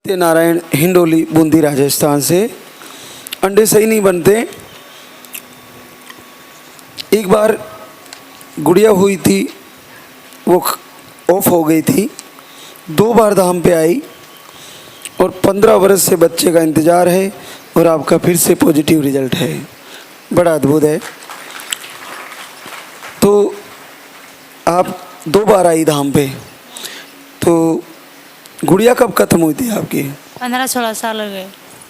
नारायण हिंडोली बूंदी राजस्थान से। अंडे सही नहीं बनते। एक बार गुड़िया हुई थी, वो ऑफ हो गई थी। 2 बार धाम पे आई और 15 वर्ष से बच्चे का इंतज़ार है और आपका फिर से पॉजिटिव रिजल्ट है। बड़ा अद्भुत है। तो आप 2 बार आई धाम पे, तो गुड़िया कब खत्म हुई थी आपकी? 15-16 साल हो गए।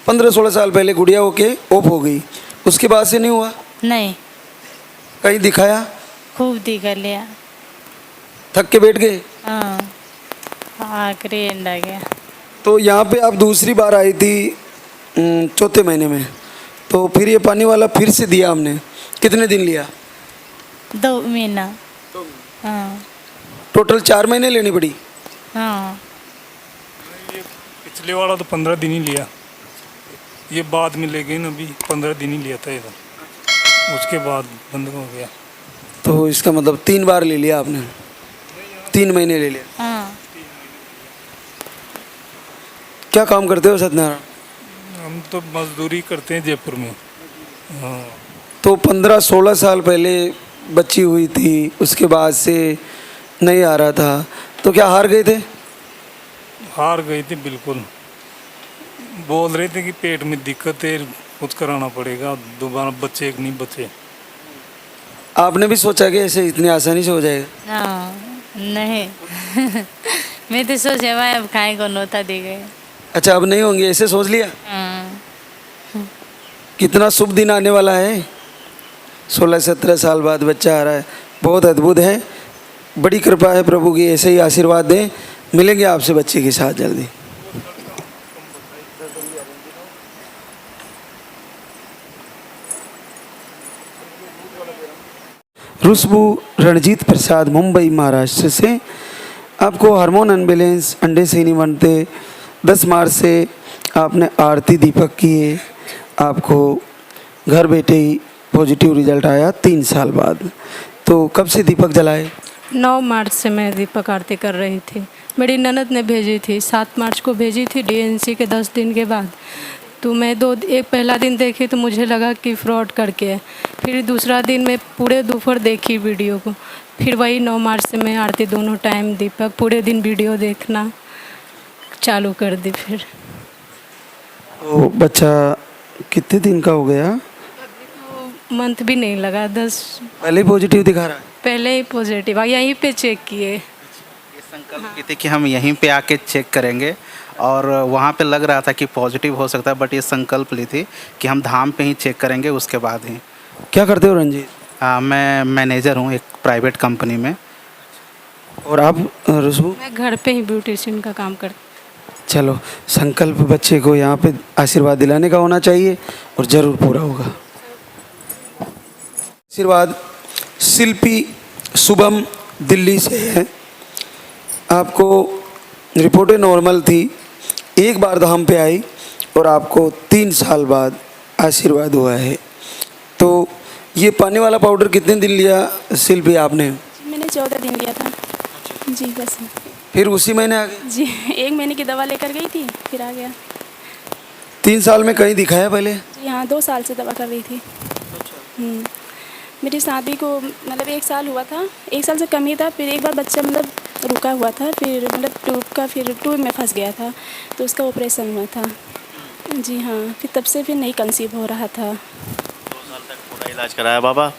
15-16 साल पहले गुड़िया होके ऑफ हो गई, उसके बाद से नहीं हुआ? नहीं, कहीं दिखाया? खूब दिखा लिया। थक के बैठ गए? हाँ, आखिरी एंड आ गया। तो यहाँ पे आप दूसरी बार आई थी 4थे महीने में, तो फिर ये पानी वाला फिर से दिया हमने। कितने दिन लिया? 2 महीना। हाँ टोटल 4 महीने लेनी पड़ी। हाँ। ये पिछले वाला तो 15 दिन ही लिया, ये बाद में ले गए ना, अभी 15 दिन ही लिया था ये तो, उसके बाद बंद हो गया। तो इसका मतलब 3 बार ले लिया आपने, 3 महीने ले लिया। हाँ, क्या काम करते हो सत्यनारायण? हम तो मजदूरी करते हैं जयपुर में। हाँ, तो 15-16 साल पहले बच्ची हुई थी, उसके बाद से नहीं आ रहा था, तो क्या हार गए थे? हार गए थे बिल्कुल। बोल रहे थे कि पेट में दिक्कत है, कुछ कराना पड़ेगा, दोबारा बच्चे एक नहीं बचे। आपने भी सोचा कि ऐसे इतनी आसानी से हो जाएगा? हाँ, नहीं। मैं तो सोचे भाई अब खाए को नोता दे गए। अच्छा, अब नहीं होंगे ऐसे सोच लिया? हाँ, कितना शुभ दिन आने वाला है। 16-17 साल बाद बच्चा आ रहा है, बहुत अद्भुत है। बड़ी कृपा है प्रभु की, ऐसे ही आशीर्वाद दें। मिलेंगे आपसे बच्चे के साथ जल्दी। रुस्बू रणजीत प्रसाद, मुंबई महाराष्ट्र से। आपको हार्मोन अनबैलेंस, अंडे सही नहीं बनते। 10 मार्च से आपने आरती दीपक किए, आपको घर बैठे ही पॉजिटिव रिजल्ट आया 3 साल बाद। तो कब से दीपक जलाए? 9 मार्च से मैं दीपक आरती कर रही थी। मेरी ननद ने भेजी थी, 7 मार्च को भेजी थी डीएनसी के 10 दिन के बाद। तो मैं एक पहला दिन देखी तो मुझे लगा कि फ्रॉड करके है। फिर दूसरा दिन मैं पूरे दोपहर देखी वीडियो को। फिर वही 9 मार्च से मैं आरती दोनों टाइम दीपक पूरे दिन वीडियो देखना चालू कर दी। फिर तो बच्चा कितने दिन का हो गया? मंथ भी नहीं लगा, 10 पहले ही पॉजिटिव दिखा रहा है? पहले ही पॉजिटिव आ, यहीं पे चेक किए। ये संकल्प की थी कि हम यहीं पे आके चेक करेंगे, और वहाँ पे लग रहा था कि पॉजिटिव हो सकता है, बट ये संकल्प ली थी कि हम धाम पे ही चेक करेंगे, उसके बाद ही। क्या करते हो रंजीत? मैं मैनेजर हूँ एक प्राइवेट कंपनी में। और आप रुस्बू? मैं घर पे ही ब्यूटिशियन का काम करती। चलो, संकल्प बच्चे को यहाँ पे आशीर्वाद दिलाने का होना चाहिए और ज़रूर पूरा होगा। आशीर्वाद शिल्पी शुभम दिल्ली से है। आपको रिपोर्टें नॉर्मल थी, 1 बार धाम पे आई और आपको 3 साल बाद आशीर्वाद हुआ है। तो ये पानी वाला पाउडर कितने दिन लिया शिल्पी आपने? मैंने 14 दिन लिया था जी, बस। फिर उसी महीने आ गई? जी, 1 महीने की दवा लेकर गई थी, फिर आ गया। 3 साल में कहीं दिखाया पहले? जी हाँ, 2 साल से दवा कर रही थी। मेरी शादी को मतलब 1 साल हुआ था, 1 साल से कम ही था। फिर एक बार बच्चा मतलब रुका हुआ था, फिर मतलब ट्यूब में फंस गया था, तो उसका ऑपरेशन हुआ था। जी हाँ, फिर तब से फिर नहीं कंसीव हो रहा था। 2 साल तक पूरा इलाज कराया बाबा।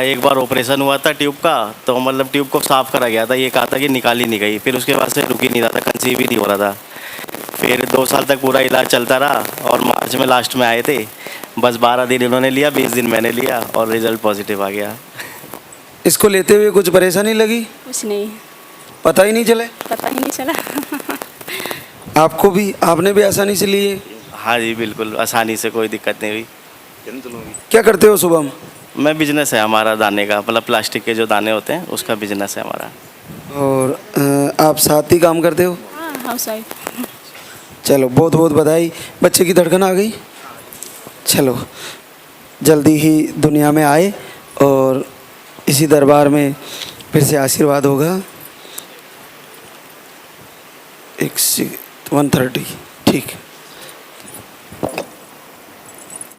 एक बार ऑपरेशन हुआ था ट्यूब का, तो मतलब ट्यूब को साफ़ करा गया था, ये कहा था कि निकाली नहीं गई। फिर उसके बाद से रुक ही नहीं रहा था, कंसीव ही नहीं हो रहा था। फिर 2 साल तक पूरा इलाज चलता रहा और मार्च में लास्ट में आए थे। बस 12 दिन इन्होंने लिया, 20 दिन मैंने लिया और रिज़ल्ट पॉजिटिव आ गया। इसको लेते हुए कुछ परेशानी लगी? कुछ नहीं, पता ही नहीं चले? पता ही नहीं चला। आपको भी, आपने भी आसानी से लिए? हाँ जी बिल्कुल, आसानी से, कोई दिक्कत नहीं हुई। क्या करते हो शुभम? मैं बिजनेस है हमारा दाने का, मतलब प्लास्टिक के जो दाने होते हैं उसका बिजनेस है हमारा। और आप साथ ही काम करते हो? हाँ, हाउस वाइफ। चलो, बहुत बहुत बधाई। बच्चे की धड़कन आ गई। चलो, जल्दी ही दुनिया में आए और इसी दरबार में फिर से आशीर्वाद होगा। 130 ठीक है।